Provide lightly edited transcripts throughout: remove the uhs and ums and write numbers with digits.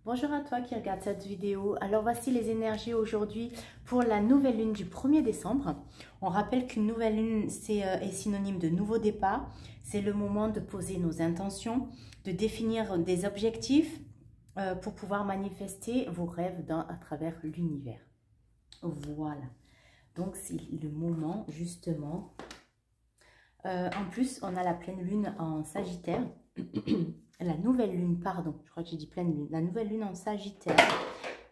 Bonjour à toi qui regarde cette vidéo. Alors voici les énergies aujourd'hui pour la nouvelle lune du 1er décembre. On rappelle qu'une nouvelle lune est synonyme de nouveau départ. C'est le moment de poser nos intentions, de définir des objectifs pour pouvoir manifester vos rêves à travers l'univers. Voilà. Donc c'est le moment justement. En plus, on a la pleine lune en Sagittaire. La nouvelle lune, pardon, je crois que j'ai dit pleine lune. La nouvelle lune en Sagittaire.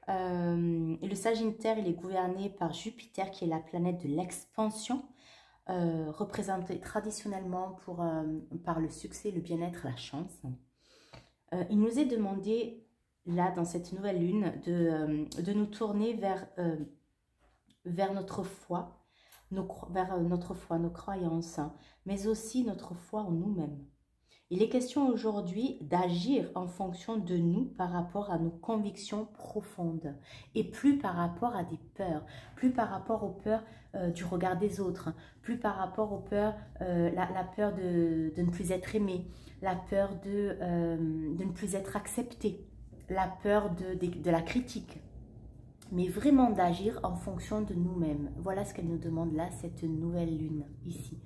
Et le Sagittaire, il est gouverné par Jupiter, qui est la planète de l'expansion, représentée traditionnellement par le succès, le bien-être, la chance. Il nous est demandé, là, dans cette nouvelle lune, de nous tourner vers notre foi, nos croyances, mais aussi notre foi en nous-mêmes. Il est question aujourd'hui d'agir en fonction de nous par rapport à nos convictions profondes et plus par rapport à des peurs, plus par rapport aux peurs du regard des autres, plus par rapport aux peurs, la peur de ne plus être aimé, la peur de ne plus être accepté, la peur de la critique. Mais vraiment d'agir en fonction de nous-mêmes. Voilà ce qu'elle nous demande là, cette nouvelle lune ici.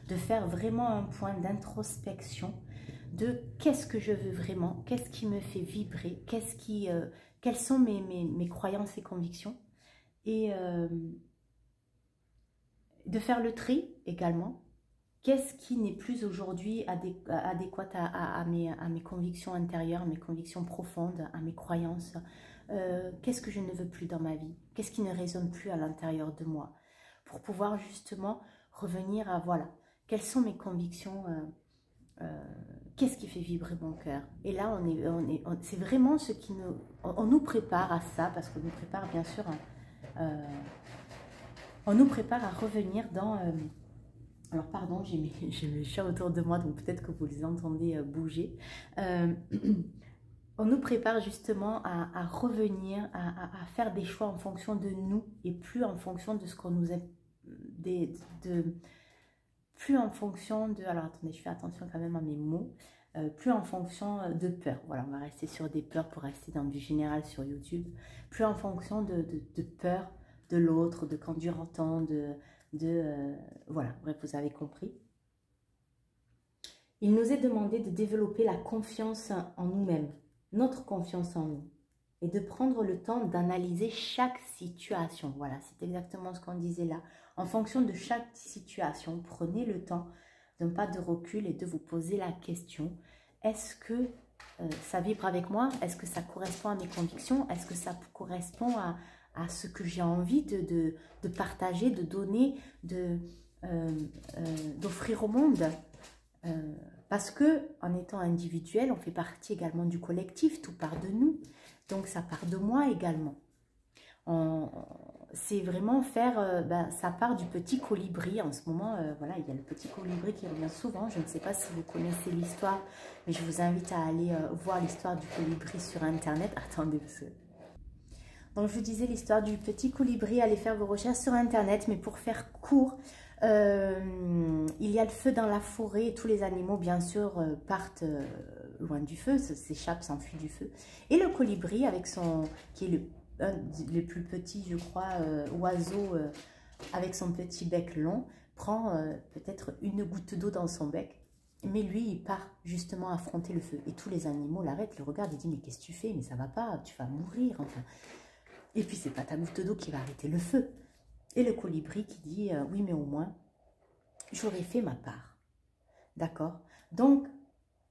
De faire vraiment un point d'introspection de qu'est-ce que je veux vraiment, qu'est-ce qui me fait vibrer, quelles sont mes croyances et convictions. Et de faire le tri également. Qu'est-ce qui n'est plus aujourd'hui adéquat à mes convictions intérieures, mes convictions profondes, à mes croyances. Qu'est-ce que je ne veux plus dans ma vie? Qu'est-ce qui ne résonne plus à l'intérieur de moi? Pour pouvoir justement revenir à, voilà, quelles sont mes convictions, qu'est-ce qui fait vibrer mon cœur? Et là, c'est vraiment ce qui on nous prépare à ça, parce qu'on nous prépare bien sûr, on nous prépare à revenir dans... alors pardon, j'ai mes chats autour de moi, donc peut-être que vous les entendez bouger. On nous prépare justement à revenir, à faire des choix en fonction de nous et plus en fonction de ce qu'on nous a... plus en fonction de... Alors attendez, je fais attention quand même à mes mots. Plus en fonction de peur. Voilà, on va rester sur des peurs pour rester dans du général sur YouTube. Plus en fonction de peur de l'autre, de quand Dieu entend, voilà, bref, vous avez compris. Il nous est demandé de développer la confiance en nous-mêmes, notre confiance en nous, et de prendre le temps d'analyser chaque situation. Voilà, c'est exactement ce qu'on disait là. En fonction de chaque situation, prenez le temps d'un pas de recul et de vous poser la question, est-ce que ça vibre avec moi? Est-ce que ça correspond à mes convictions? Est-ce que ça correspond à ce que j'ai envie de partager, de donner, d'offrir au monde? Parce que en étant individuel, on fait partie également du collectif, tout part de nous, donc ça part de moi également. C'est vraiment faire, ça part du petit colibri en ce moment, voilà, il y a le petit colibri qui revient souvent, je ne sais pas si vous connaissez l'histoire, mais je vous invite à aller voir l'histoire du colibri sur internet. Attendez, donc je vous disais l'histoire du petit colibri, allez faire vos recherches sur internet, mais pour faire court, il y a le feu dans la forêt et tous les animaux bien sûr partent loin du feu, s'échappent, s'enfuient du feu. Et le colibri avec qui est un des plus petits je crois oiseaux avec son petit bec long, prend peut-être une goutte d'eau dans son bec. Mais lui, il part justement affronter le feu. Et tous les animaux l'arrêtent, le regardent et disent « Mais qu'est-ce que tu fais? Mais ça va pas, tu vas mourir. » Enfin. Et puis, c'est pas ta goutte d'eau qui va arrêter le feu. Et le colibri qui dit « Oui, mais au moins, j'aurais fait ma part. » D'accord? Donc,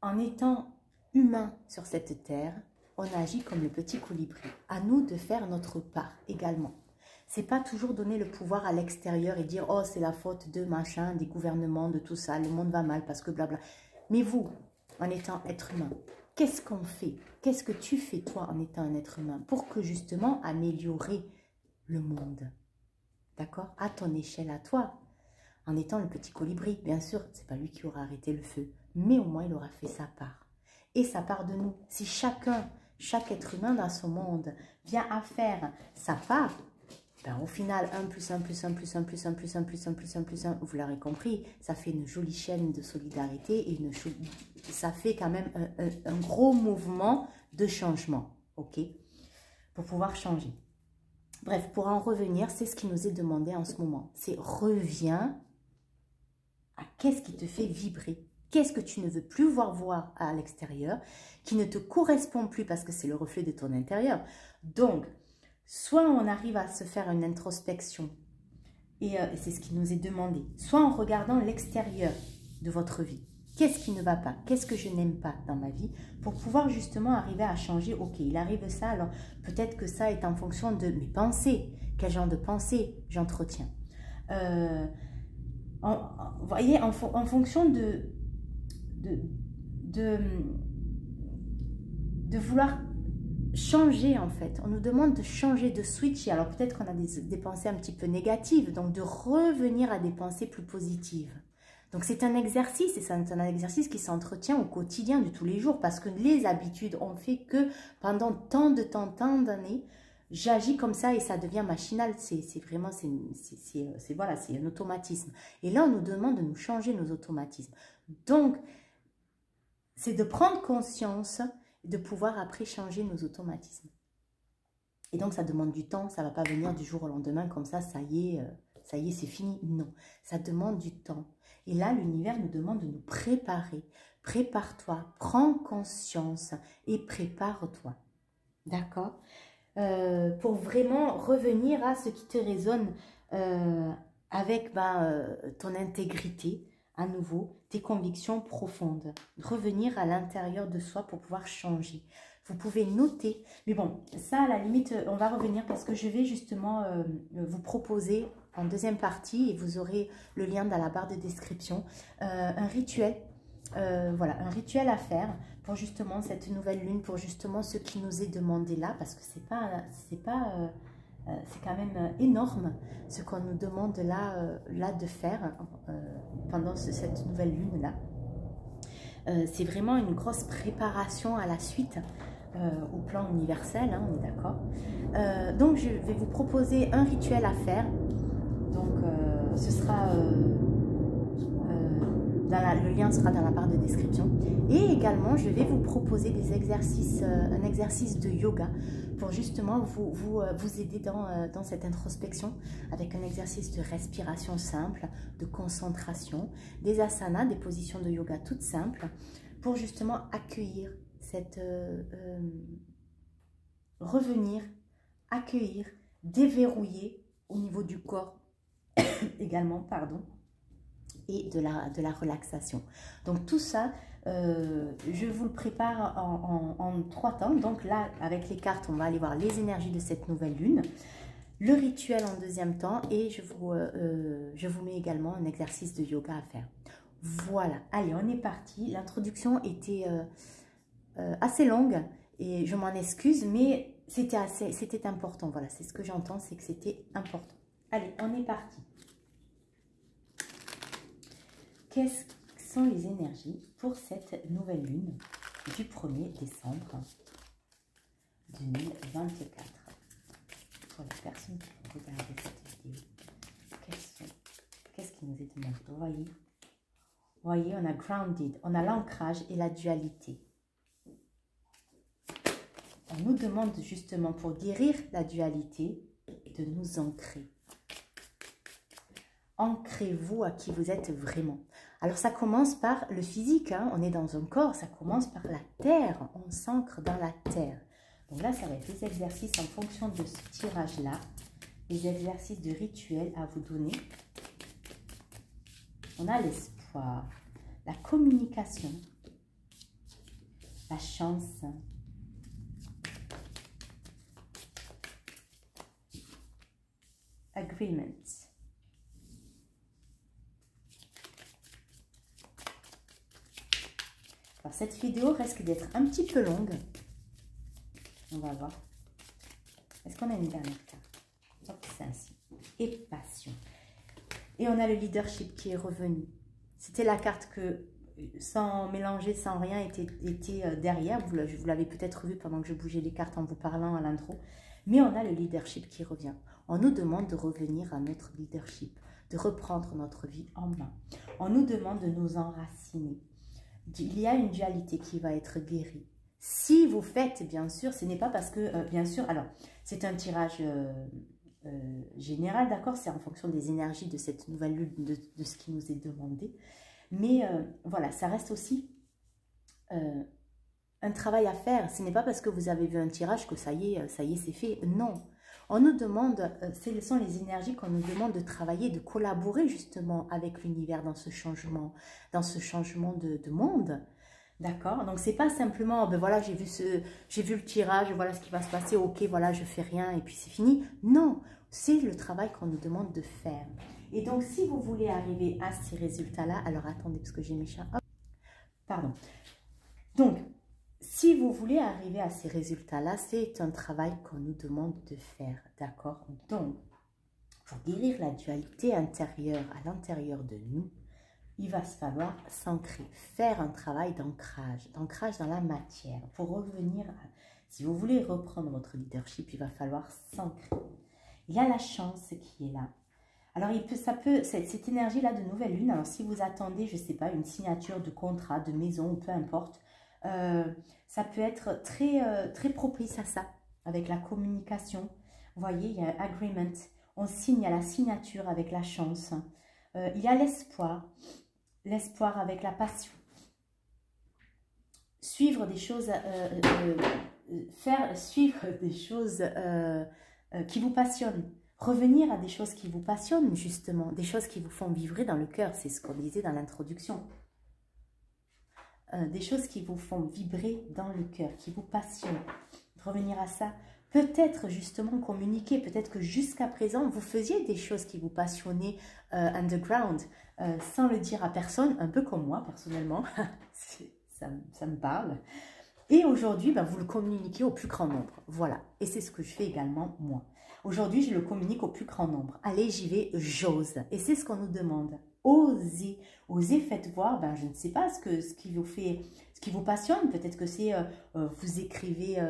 en étant humain sur cette terre, on agit comme le petit colibri. À nous de faire notre part également. C'est pas toujours donner le pouvoir à l'extérieur et dire « Oh, c'est la faute de machin, des gouvernements, de tout ça, le monde va mal parce que blabla. » Mais vous, en étant être humain, qu'est-ce qu'on fait? Qu'est-ce que tu fais, toi, en étant un être humain, pour que, justement, améliorer le monde? D'accord? À ton échelle, à toi. En étant le petit colibri, bien sûr, c'est pas lui qui aura arrêté le feu, mais au moins, il aura fait sa part. Et ça part de nous. Si chaque être humain dans ce monde vient à faire sa part, ben, au final, 1 plus 1 plus 1 plus 1 plus 1 plus 1 plus 1 plus 1 plus 1, vous l'aurez compris, ça fait une jolie chaîne de solidarité et ça fait quand même un gros mouvement de changement. ok? Pour pouvoir changer. Bref, pour en revenir, c'est ce qui nous est demandé en ce moment. C'est reviens à qu'est-ce qui te fait vibrer. Qu'est-ce que tu ne veux plus voir à l'extérieur, qui ne te correspond plus parce que c'est le reflet de ton intérieur. Donc, soit on arrive à se faire une introspection, et c'est ce qui nous est demandé, soit en regardant l'extérieur de votre vie. Qu'est-ce qui ne va pas? Qu'est-ce que je n'aime pas dans ma vie? Pour pouvoir justement arriver à changer. Ok, il arrive ça, alors peut-être que ça est en fonction de mes pensées. Quel genre de pensée j'entretiens? Vous voyez, en fonction de vouloir changer en fait. On nous demande de changer, de switcher. Alors peut-être qu'on a des pensées un petit peu négatives, donc de revenir à des pensées plus positives. Donc c'est un exercice, et c'est un exercice qui s'entretient au quotidien de tous les jours, parce que les habitudes ont fait que pendant tant d'années, j'agis comme ça et ça devient machinal. C'est vraiment, voilà, c'est un automatisme. Et là, on nous demande de nous changer nos automatismes. Donc, c'est de prendre conscience et de pouvoir après changer nos automatismes. Et donc, ça demande du temps, ça ne va pas venir du jour au lendemain comme ça y est, c'est fini. Non, ça demande du temps. Et là, l'univers nous demande de nous préparer. Prépare-toi, prends conscience et prépare-toi. D'accord? Pour vraiment revenir à ce qui te résonne avec ton intégrité, à nouveau, tes convictions profondes. Revenir à l'intérieur de soi pour pouvoir changer. Vous pouvez noter, mais bon, ça à la limite, on va revenir parce que je vais justement vous proposer en deuxième partie, et vous aurez le lien dans la barre de description, un rituel, voilà, un rituel à faire pour justement cette nouvelle lune, pour justement ce qui nous est demandé là, parce que c'est quand même énorme ce qu'on nous demande là de faire pendant cette nouvelle lune là. C'est vraiment une grosse préparation à la suite au plan universel, hein, on est d'accord. Donc je vais vous proposer un rituel à faire. Donc ce sera le lien sera dans la barre de description. Et également, je vais vous proposer des exercices, un exercice de yoga pour justement vous aider dans cette introspection avec un exercice de respiration simple, de concentration, des asanas, des positions de yoga toutes simples pour justement accueillir cette... revenir, accueillir, déverrouiller au niveau du corps également, pardon, et de la relaxation. Donc tout ça, je vous le prépare en 3 temps. Donc là, avec les cartes, on va aller voir les énergies de cette nouvelle lune, le rituel en deuxième temps, et je vous mets également un exercice de yoga à faire. Voilà, allez, on est parti. L'introduction était assez longue, et je m'en excuse, mais c'était important. Voilà, c'est ce que j'entends, c'est que c'était important. Allez, on est parti. Quelles sont les énergies pour cette nouvelle lune du 1er décembre 2024? Pour les personnes qui vont regarder cette vidéo, qu'est-ce qui nous est demandé? Voyez, on a grounded, on a l'ancrage et la dualité. On nous demande justement, pour guérir la dualité, de nous ancrer. Ancrez-vous à qui vous êtes vraiment. Alors ça commence par le physique, hein, on est dans un corps, ça commence par la terre, on s'ancre dans la terre. Donc là, ça va être des exercices en fonction de ce tirage-là, les exercices de rituel à vous donner. On a l'espoir, la communication, la chance, agreement. Alors, cette vidéo risque d'être un petit peu longue. On va voir. Est-ce qu'on a une dernière carte? Hop, c'est ainsi. Et passion. Et on a le leadership qui est revenu. C'était la carte que, sans mélanger, sans rien, était derrière. Vous l'avez peut-être vu pendant que je bougeais les cartes en vous parlant à l'intro. Mais on a le leadership qui revient. On nous demande de revenir à notre leadership, de reprendre notre vie en main. On nous demande de nous enraciner. Il y a une dualité qui va être guérie. Si vous faites, bien sûr, ce n'est pas parce que, bien sûr, alors, c'est un tirage général, d'accord? C'est en fonction des énergies de cette nouvelle lune, de ce qui nous est demandé. Mais voilà, ça reste aussi un travail à faire. Ce n'est pas parce que vous avez vu un tirage que ça y est, c'est fait. Non. On nous demande, ce sont les énergies qu'on nous demande de travailler, de collaborer justement avec l'univers dans ce changement de monde. D'accord? Donc, c'est pas simplement, ben voilà, j'ai vu le tirage, voilà ce qui va se passer, ok, voilà, je fais rien et puis c'est fini. Non, c'est le travail qu'on nous demande de faire. Et donc, si vous voulez arriver à ces résultats-là, alors attendez, parce que j'ai mes chats. Hop, pardon. Donc, si vous voulez arriver à ces résultats-là, c'est un travail qu'on nous demande de faire. D'accord? Donc, pour guérir la dualité intérieure à l'intérieur de nous, il va se falloir s'ancrer, faire un travail d'ancrage dans la matière. Pour revenir, si vous voulez reprendre votre leadership, il va falloir s'ancrer. Il y a la chance qui est là. Alors, cette énergie-là de nouvelle lune, alors si vous attendez, je ne sais pas, une signature de contrat, de maison, peu importe, ça peut être très propice à ça, avec la communication. Vous voyez, il y a un agreement, on signe à la signature avec la chance. Il y a l'espoir avec la passion. Suivre des choses, suivre des choses qui vous passionnent. Revenir à des choses qui vous passionnent, justement. Des choses qui vous font vibrer dans le cœur. C'est ce qu'on disait dans l'introduction. Des choses qui vous font vibrer dans le cœur, qui vous passionnent. Revenir à ça. Peut-être justement communiquer. Peut-être que jusqu'à présent, vous faisiez des choses qui vous passionnaient underground. Sans le dire à personne, un peu comme moi personnellement, ça me parle. Et aujourd'hui, ben, vous le communiquez au plus grand nombre. Voilà, et c'est ce que je fais également moi. Aujourd'hui, je le communique au plus grand nombre. Allez, j'y vais, j'ose. Et c'est ce qu'on nous demande. Osez, osez, faites voir, ben, je ne sais pas ce qui vous fait, ce qui vous passionne. Peut-être que c'est, vous écrivez,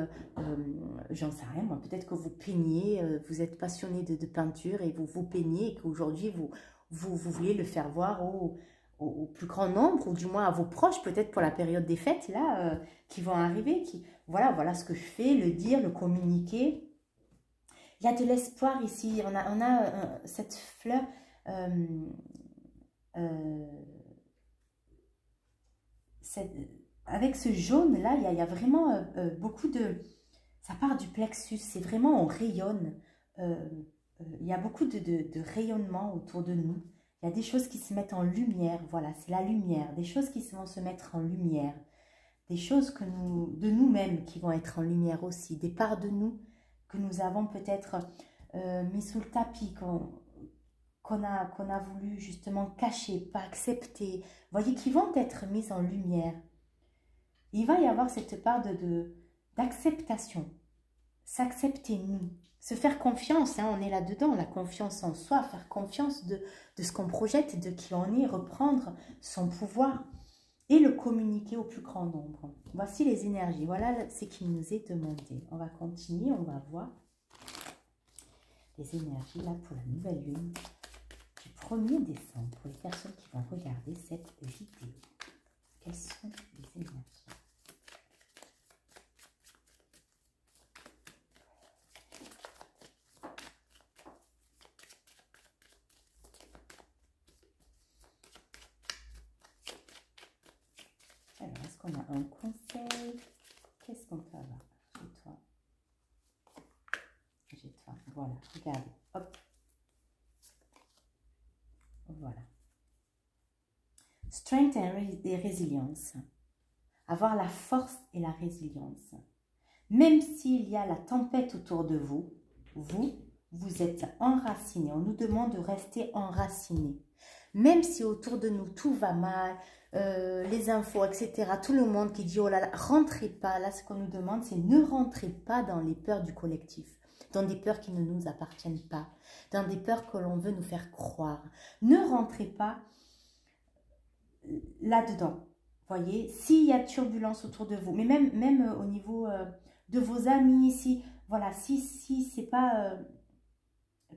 j'en sais rien, moi. Peut-être que vous peignez, vous êtes passionné de peinture et vous peignez et qu'aujourd'hui, vous voulez le faire voir au plus grand nombre, ou du moins à vos proches, peut-être pour la période des fêtes, là, qui vont arriver. Voilà ce que je fais, le dire, le communiquer. Il y a de l'espoir ici. On a cette fleur... avec ce jaune-là, il y a vraiment beaucoup de... Ça part du plexus, c'est vraiment, on rayonne. Il y a beaucoup de rayonnement autour de nous. Il y a des choses qui se mettent en lumière, voilà, c'est la lumière. Des choses qui vont se mettre en lumière. Des choses de nous-mêmes qui vont être en lumière aussi. Des parts de nous que nous avons peut-être mis sous le tapis, qu'on a voulu justement cacher, pas accepter. Vous voyez, qui vont être mises en lumière. Il va y avoir cette part d'acceptation. S'accepter nous. Se faire confiance, hein, on est là-dedans, la confiance en soi, faire confiance de ce qu'on projette, de qui on est, reprendre son pouvoir et le communiquer au plus grand nombre. Voici les énergies, voilà ce qui nous est demandé. On va continuer, on va voir les énergies là pour la nouvelle lune du 1er décembre pour les personnes qui vont regarder cette vidéo. Quelles sont les énergies ? Alors, est-ce qu'on a un conseil? Qu'est-ce qu'on peut avoir chez toi? Chez toi, voilà, regardez, hop. Voilà. Strength et résilience. Avoir la force et la résilience. Même s'il y a la tempête autour de vous, vous êtes enraciné. On nous demande de rester enraciné. Même si autour de nous tout va mal, les infos, etc. Tout le monde qui dit, oh là là, rentrez pas. Là, ce qu'on nous demande, c'est ne rentrez pas dans les peurs du collectif. Dans des peurs qui ne nous appartiennent pas. Dans des peurs que l'on veut nous faire croire. Ne rentrez pas là-dedans. Voyez, s'il y a turbulence autour de vous, mais même au niveau de vos amis, si c'est pas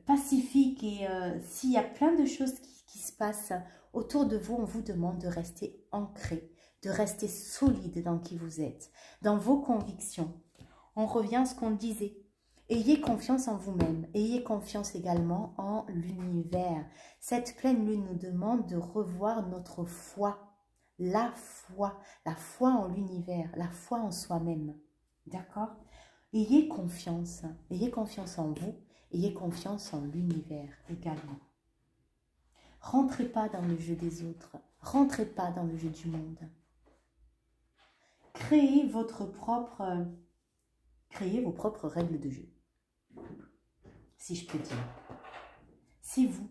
pacifique et s'il y a plein de choses qui se passent autour de vous, on vous demande de rester ancré, de rester solide dans qui vous êtes, dans vos convictions. On revient à ce qu'on disait. Ayez confiance en vous-même. Ayez confiance également en l'univers. Cette pleine lune nous demande de revoir notre foi. La foi en l'univers, la foi en soi-même. D'accord? Ayez confiance en vous, ayez confiance en l'univers également. Rentrez pas dans le jeu des autres, rentrez pas dans le jeu du monde. Créez vos propres règles de jeu, si je peux dire. C'est vous.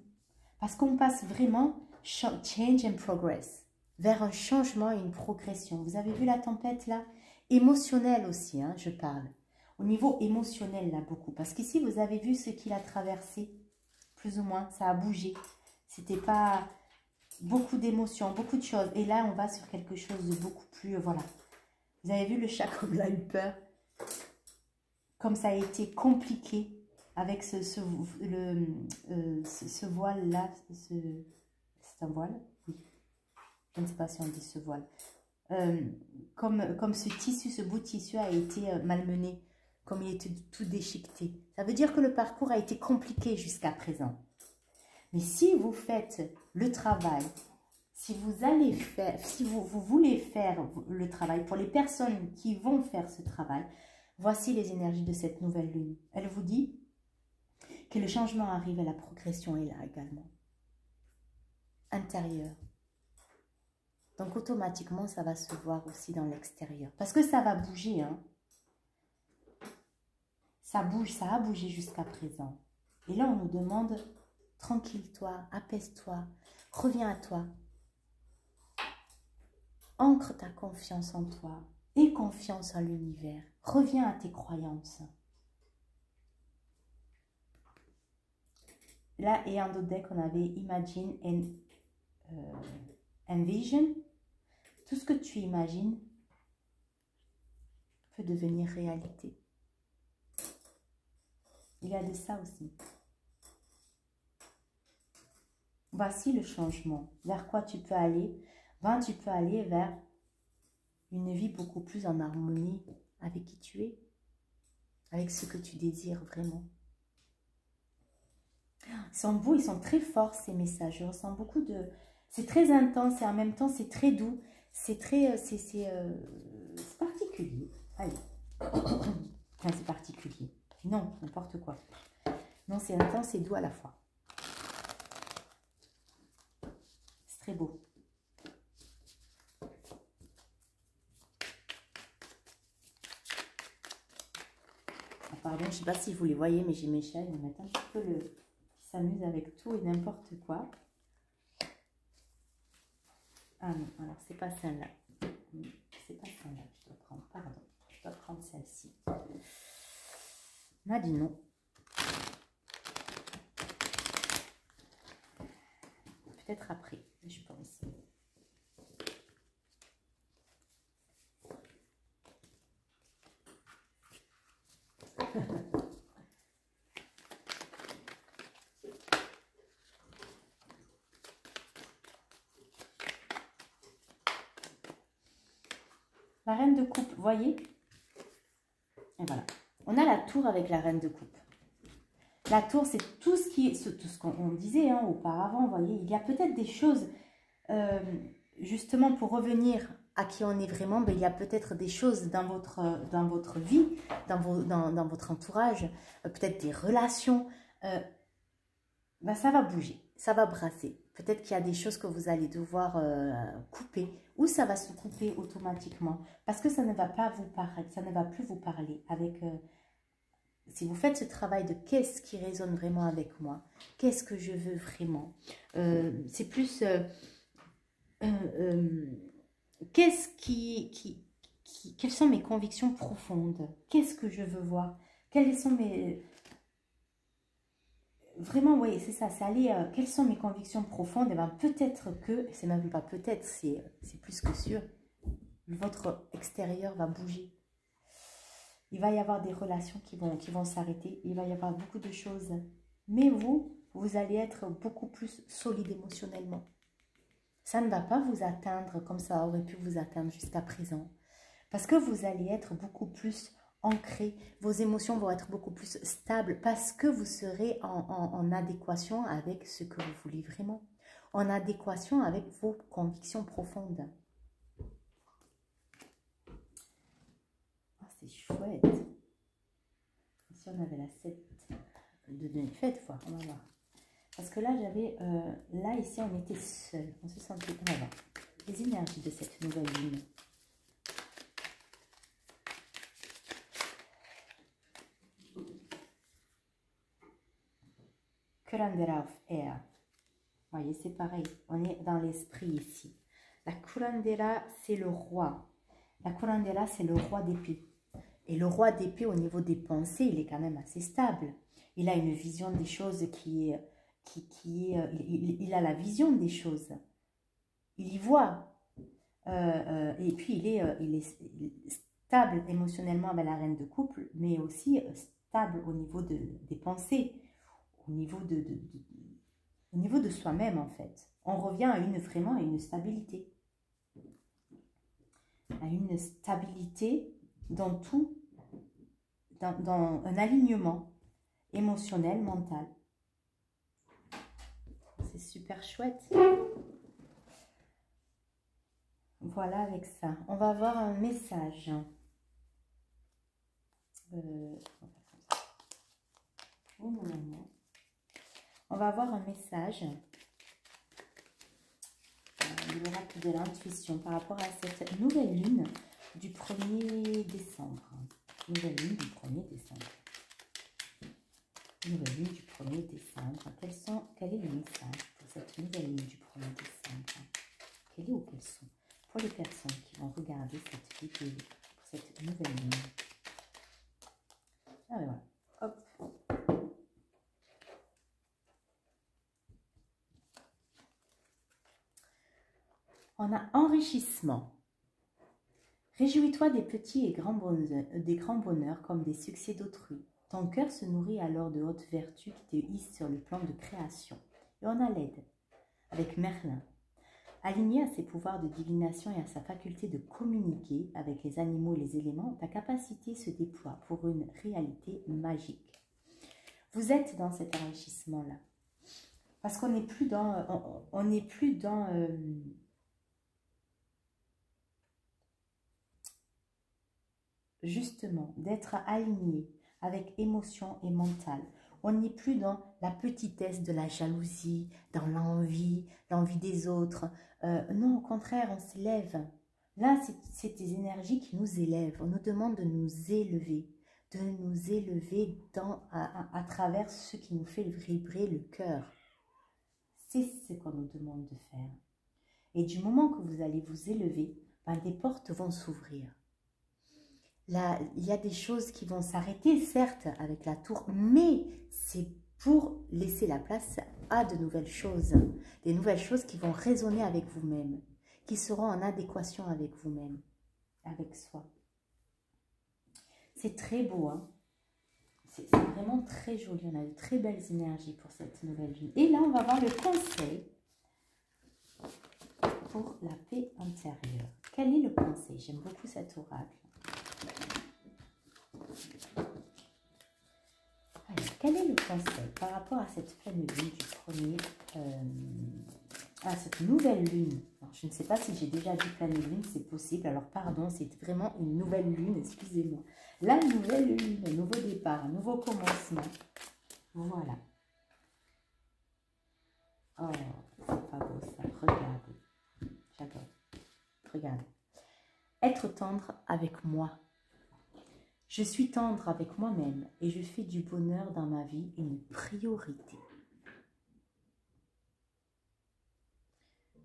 Parce qu'on passe vraiment change and progress, vers un changement et une progression. Vous avez vu la tempête là? Émotionnelle aussi, hein, je parle. Au niveau émotionnel là, beaucoup. Parce qu'ici, vous avez vu ce qu'il a traversé, plus ou moins, ça a bougé. C'était pas beaucoup d'émotions, beaucoup de choses. Et là, on va sur quelque chose de beaucoup plus, voilà. Vous avez vu le chat comme il a eu peur? Comme ça a été compliqué avec ce voile-là. C'est un voile? Oui. Je ne sais pas si on dit ce voile. Comme ce tissu, ce bout de tissu a été malmené, comme il était tout déchiqueté. Ça veut dire que le parcours a été compliqué jusqu'à présent. Mais si vous faites le travail, si vous allez faire, si vous voulez faire le travail, pour les personnes qui vont faire ce travail, voici les énergies de cette nouvelle lune. Elle vous dit que le changement arrive et la progression est là également. Intérieur. Donc automatiquement, ça va se voir aussi dans l'extérieur. Parce que ça va bouger, hein. Ça bouge, ça a bougé jusqu'à présent. Et là, on nous demande, tranquille-toi, apaise-toi, reviens à toi. Ancre ta confiance en toi et confiance en l'univers. Reviens à tes croyances. Là, et en d'autres deck, on avait Imagine and Envision. Tout ce que tu imagines peut devenir réalité. Il y a de ça aussi. Voici le changement. Vers quoi tu peux aller? Tu peux aller vers une vie beaucoup plus en harmonie avec qui tu es, avec ce que tu désires vraiment. Ils sont beaux, ils sont très forts ces messages. Je ressens beaucoup de... C'est très intense et en même temps c'est très doux. C'est très... c'est particulier. Allez. Enfin, c'est particulier. Non, n'importe quoi. Non, c'est intense et doux à la fois. C'est très beau. Ah, pardon, je ne sais pas si vous les voyez, mais j'ai mes chats, ils me mettent un petit peu le... Ils s'amusent avec tout et n'importe quoi. Ah non, alors c'est pas celle-là. C'est pas celle-là que je dois prendre, pardon. Je dois prendre celle-ci. On a dit non. Peut-être après, je pense. La reine de coupe, vous voyez? Et voilà. On a la tour avec la reine de coupe. La tour, c'est tout ce qu'on disait hein, auparavant. Vous voyez, il y a peut-être des choses, justement pour revenir à qui on est vraiment, ben, il y a peut-être des choses dans votre vie, dans votre entourage, peut-être des relations. Ben, ça va bouger, ça va brasser. Peut-être qu'il y a des choses que vous allez devoir couper ou ça va se couper automatiquement parce que ça ne va pas vous parler, ça ne va plus vous parler avec... si vous faites ce travail de qu'est-ce qui résonne vraiment avec moi, qu'est-ce que je veux vraiment, c'est plus quelles sont mes convictions profondes, qu'est-ce que je veux voir, quelles sont mes... Vraiment, oui, c'est ça, c'est aller, quelles sont mes convictions profondes, et bien peut-être que, c'est même pas peut-être, c'est plus que sûr, votre extérieur va bouger. Il va y avoir des relations qui vont s'arrêter. Il va y avoir beaucoup de choses. Mais vous allez être beaucoup plus solide émotionnellement. Ça ne va pas vous atteindre comme ça aurait pu vous atteindre jusqu'à présent. Parce que vous allez être beaucoup plus ancré, vos émotions vont être beaucoup plus stables parce que vous serez en adéquation avec ce que vous voulez vraiment, en adéquation avec vos convictions profondes. Oh, c'est chouette. Si on avait la 7 de fête, fois, on va voir. Parce que là, j'avais, là, ici, on était seul. On se sentait, on va voir. Les énergies de cette nouvelle lune. Curandera of Air. Vous voyez, c'est pareil. On est dans l'esprit ici. La Curandera, c'est le roi. La Curandera, c'est le roi d'épée. Et le roi d'épée, au niveau des pensées, il est quand même assez stable. Il a une vision des choses il a la vision des choses. Il y voit. Et puis, il est stable émotionnellement avec la reine de couple, mais aussi stable au niveau des pensées, au niveau de soi-même, en fait. On revient à vraiment à une stabilité. À une stabilité dans tout, dans un alignement émotionnel, mental. C'est super chouette. Voilà, avec ça. On va avoir un message. On va avoir un message de l'oracle de l'intuition par rapport à cette nouvelle lune du 1er décembre. Nouvelle lune du 1er décembre. Nouvelle lune du 1er décembre. Quel est le message pour cette nouvelle lune du 1er décembre? Quel est ou quels sont pour les personnes qui vont regarder cette vidéo pour cette nouvelle lune? Ah voilà. Hop. On a enrichissement. Réjouis-toi des petits et grands bonheurs comme des succès d'autrui. Ton cœur se nourrit alors de hautes vertus qui te hissent sur le plan de création. Et on a l'aide avec Merlin. Aligné à ses pouvoirs de divination et à sa faculté de communiquer avec les animaux et les éléments, ta capacité se déploie pour une réalité magique. Vous êtes dans cet enrichissement-là. Parce qu'on n'est plus dans... on n'est plus dans justement, d'être aligné avec émotion et mental. On n'est plus dans la petitesse de la jalousie, dans l'envie des autres. Non, au contraire, on s'élève. Là, c'est des énergies qui nous élèvent. On nous demande de nous élever à travers ce qui nous fait vibrer le cœur. C'est ce qu'on nous demande de faire. Et du moment que vous allez vous élever, ben, des portes vont s'ouvrir. Là, il y a des choses qui vont s'arrêter, certes, avec la tour, mais c'est pour laisser la place à de nouvelles choses. Des nouvelles choses qui vont résonner avec vous-même, qui seront en adéquation avec vous-même, avec soi. C'est très beau, hein? C'est vraiment très joli. On a de très belles énergies pour cette nouvelle lune. Et là, on va voir le conseil pour la paix intérieure. Quel est le conseil? J'aime beaucoup cet oracle. Alors, quel est le conseil par rapport à cette pleine lune du premier, à cette nouvelle lune? Alors, je ne sais pas si j'ai déjà dit pleine lune, c'est possible. Alors, pardon, c'est vraiment une nouvelle lune, excusez-moi. La nouvelle lune, un nouveau départ, un nouveau commencement. Voilà. Oh, c'est pas beau ça. Regardez. J'adore. Regardez. Être tendre avec moi. Je suis tendre avec moi-même et je fais du bonheur dans ma vie une priorité.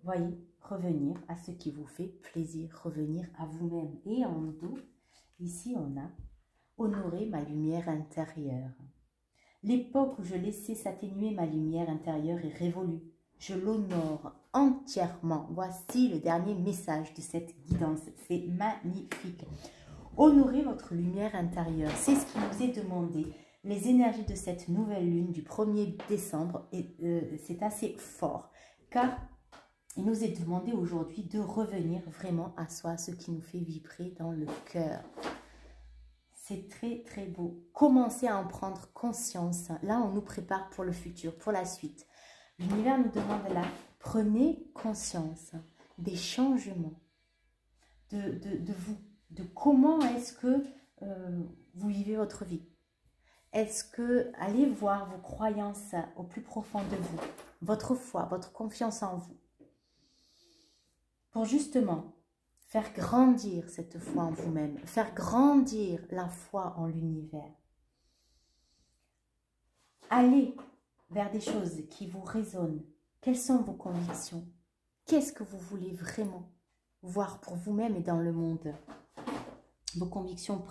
Voyez, revenir à ce qui vous fait plaisir, revenir à vous-même. Et en dos, ici on a honorer ma lumière intérieure. L'époque où je laissais s'atténuer ma lumière intérieure est révolue. Je l'honore entièrement. Voici le dernier message de cette guidance. C'est magnifique. Honorez votre lumière intérieure. C'est ce qui nous est demandé. Les énergies de cette nouvelle lune du 1er décembre, c'est assez fort. Car il nous est demandé aujourd'hui de revenir vraiment à soi, à ce qui nous fait vibrer dans le cœur. C'est très très beau. Commencez à en prendre conscience. Là, on nous prépare pour le futur, pour la suite. L'univers nous demande là, prenez conscience des changements de vous, de comment est-ce que vous vivez votre vie. Est-ce que, allez voir vos croyances au plus profond de vous, votre foi, votre confiance en vous, pour justement faire grandir cette foi en vous-même, faire grandir la foi en l'univers. Allez vers des choses qui vous résonnent. Quelles sont vos convictions? Qu'est-ce que vous voulez vraiment voir pour vous-même et dans le monde? Vos convictions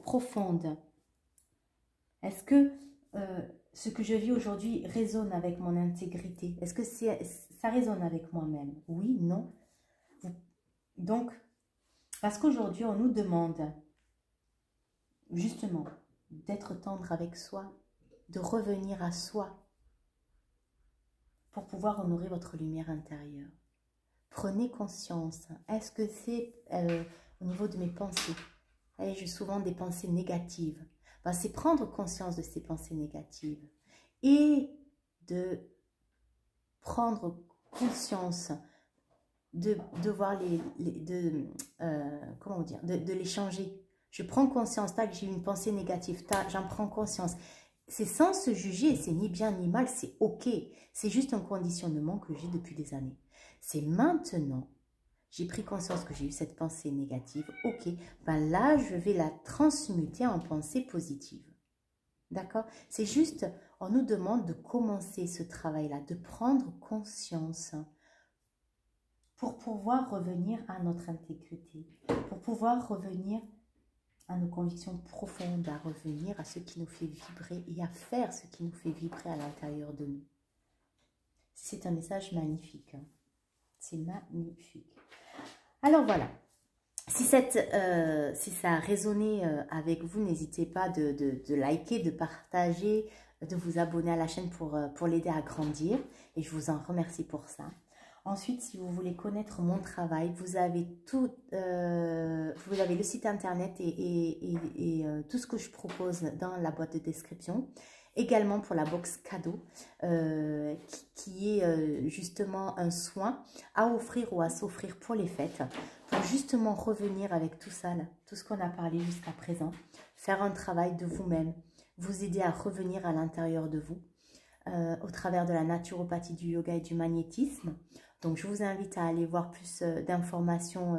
profondes. Est-ce que ce que je vis aujourd'hui résonne avec mon intégrité? Est-ce que ça résonne avec moi-même? Oui, non. Donc, parce qu'aujourd'hui, on nous demande justement d'être tendre avec soi, de revenir à soi pour pouvoir honorer votre lumière intérieure. Prenez conscience. Est-ce que c'est au niveau de mes pensées? J'ai souvent des pensées négatives. Ben, c'est prendre conscience de ces pensées négatives et de prendre conscience de voir comment dire, de les changer. Je prends conscience, que j'ai une pensée négative, j'en prends conscience. C'est sans se juger, c'est ni bien ni mal, c'est ok. C'est juste un conditionnement que j'ai depuis des années. C'est maintenant, j'ai pris conscience que j'ai eu cette pensée négative, ok, ben là, je vais la transmuter en pensée positive. D'accord? C'est juste, on nous demande de commencer ce travail-là, de prendre conscience pour pouvoir revenir à notre intégrité, pour pouvoir revenir à nos convictions profondes, à revenir à ce qui nous fait vibrer et à faire ce qui nous fait vibrer à l'intérieur de nous. C'est un message magnifique. Hein? C'est magnifique. Alors voilà. Si ça a résonné avec vous, n'hésitez pas de liker, de partager, de vous abonner à la chaîne pour l'aider à grandir. Et je vous en remercie pour ça. Ensuite, si vous voulez connaître mon travail, vous avez le site internet et tout ce que je propose dans la boîte de description. Également pour la box cadeau, qui est justement un soin à offrir ou à s'offrir pour les fêtes, pour justement revenir avec tout ça, là, tout ce qu'on a parlé jusqu'à présent, faire un travail de vous-même, vous aider à revenir à l'intérieur de vous, au travers de la naturopathie, du yoga et du magnétisme. Donc, je vous invite à aller voir plus d'informations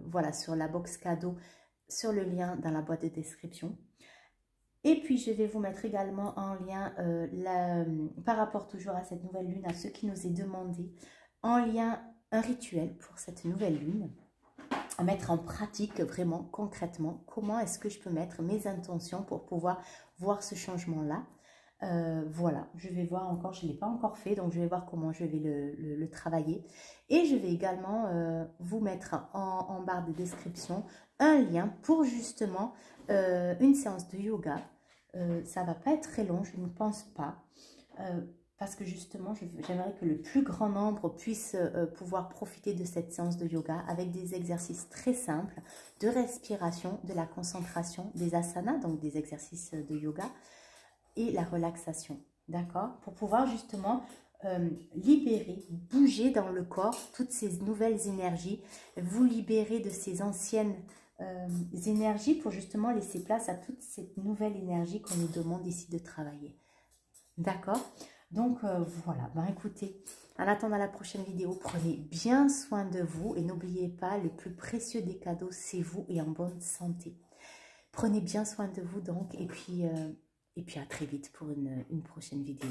voilà, sur la box cadeau, sur le lien dans la boîte de description. Et puis, je vais vous mettre également en lien, par rapport toujours à cette nouvelle lune, à ce qui nous est demandé, en lien un rituel pour cette nouvelle lune, à mettre en pratique vraiment, concrètement, comment est-ce que je peux mettre mes intentions pour pouvoir voir ce changement-là. Voilà, je vais voir encore, je ne l'ai pas encore fait, donc je vais voir comment je vais le travailler. Et je vais également vous mettre en barre de description un lien pour justement une séance de yoga. Ça ne va pas être très long, je ne pense pas, parce que justement, j'aimerais que le plus grand nombre puisse pouvoir profiter de cette séance de yoga avec des exercices très simples de respiration, de la concentration, des asanas, donc des exercices de yoga, et la relaxation, d'accord? Pour pouvoir justement libérer, bouger dans le corps toutes ces nouvelles énergies, vous libérer de ces anciennes énergies pour justement laisser place à toute cette nouvelle énergie qu'on nous demande ici de travailler. D'accord? Donc voilà, ben écoutez, en attendant la prochaine vidéo, prenez bien soin de vous et n'oubliez pas, le plus précieux des cadeaux, c'est vous et en bonne santé. Prenez bien soin de vous donc et puis à très vite pour une prochaine vidéo.